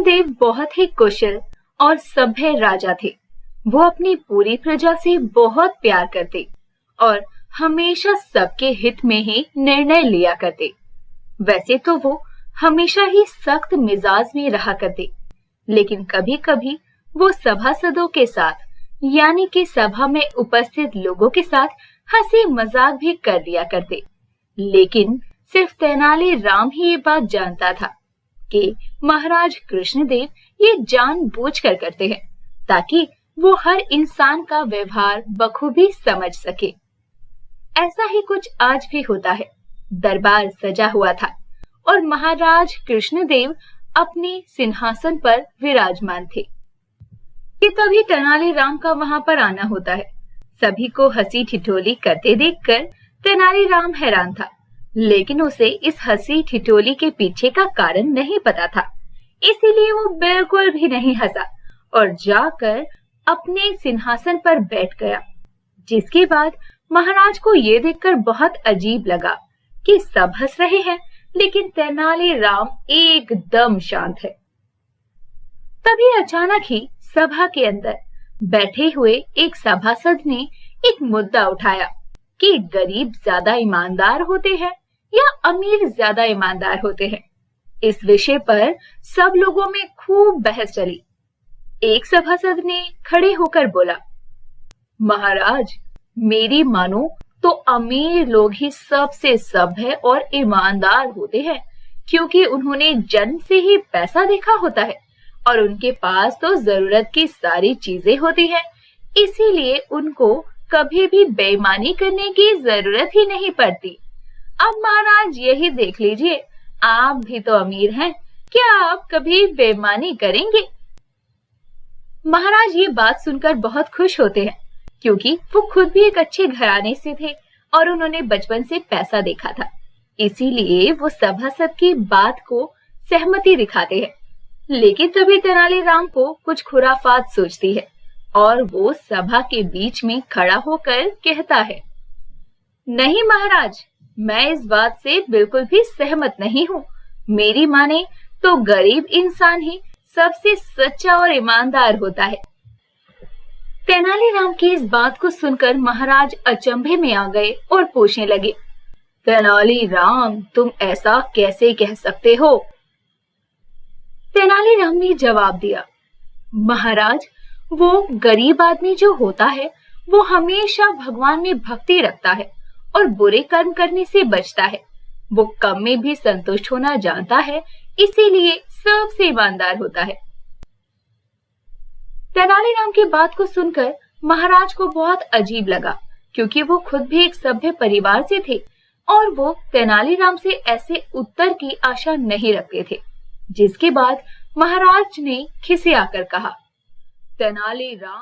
देव बहुत ही कुशल और सभ्य राजा थे। वो अपनी पूरी प्रजा से बहुत प्यार करते और हमेशा सबके हित में ही निर्णय लिया करते। वैसे तो वो हमेशा ही सख्त मिजाज में रहा करते, लेकिन कभी-कभी वो सभासदों के साथ यानी कि सभा में उपस्थित लोगों के साथ हंसी मजाक भी कर दिया करते। लेकिन सिर्फ तेनाली राम ही ये बात जानता था कि महाराज कृष्णदेव ये जानबूझकर करते हैं ताकि वो हर इंसान का व्यवहार बखूबी समझ सके। ऐसा ही कुछ आज भी होता है। दरबार सजा हुआ था और महाराज कृष्णदेव अपने सिंहासन पर विराजमान थे कि तभी तेनालीराम का वहां पर आना होता है। सभी को हंसी ठिठोली करते देखकर तेनालीराम हैरान था, लेकिन उसे इस हंसी ठिठोली के पीछे का कारण नहीं पता था। इसीलिए वो बिल्कुल भी नहीं हंसा और जाकर अपने सिंहासन पर बैठ गया। जिसके बाद महाराज को ये देखकर बहुत अजीब लगा कि सब हंस रहे हैं, लेकिन तेनालीराम एकदम शांत है। तभी अचानक ही सभा के अंदर बैठे हुए एक सभासद ने एक मुद्दा उठाया कि गरीब ज्यादा ईमानदार होते हैं या अमीर ज्यादा ईमानदार होते हैं। इस विषय पर सब लोगों में खूब बहस चली। एक सभासद ने खड़े होकर बोला, महाराज, मेरी मानो तो अमीर लोग ही सबसे सभ्य और ईमानदार होते हैं, क्योंकि उन्होंने जन्म से ही पैसा देखा होता है और उनके पास तो जरूरत की सारी चीजें होती हैं। इसीलिए उनको कभी भी बेईमानी करने की जरूरत ही नहीं पड़ती। अब महाराज यही देख लीजिए, आप भी तो अमीर हैं, क्या आप कभी बेईमानी करेंगे? महाराज ये बात सुनकर बहुत खुश होते हैं, क्योंकि वो खुद भी एक अच्छे घराने से थे और उन्होंने बचपन से पैसा देखा था। इसीलिए वो सभासद की बात को सहमति दिखाते हैं। लेकिन तभी तेनालीराम को कुछ खुराफात सोचती है और वो सभा के बीच में खड़ा होकर कहता है, नहीं महाराज, मैं इस बात से बिल्कुल भी सहमत नहीं हूँ। मेरी माने तो गरीब इंसान ही सबसे सच्चा और ईमानदार होता है। तेनालीराम की इस बात को सुनकर महाराज अचंभे में आ गए और पूछने लगे, तेनालीराम, तुम ऐसा कैसे कह सकते हो? तेनालीराम ने जवाब दिया, महाराज, वो गरीब आदमी जो होता है वो हमेशा भगवान में भक्ति रखता है और बुरे कर्म करने से बचता है। वो कम में भी संतुष्ट होना जानता है, इसीलिए सबसे ईमानदार होता है। तेनालीराम की बात को सुनकर महाराज को बहुत अजीब लगा, क्योंकि वो खुद भी एक सभ्य परिवार से थे और वो तेनालीराम से ऐसे उत्तर की आशा नहीं रखते थे। जिसके बाद महाराज ने खिसियाकर कहा, तेनालीराम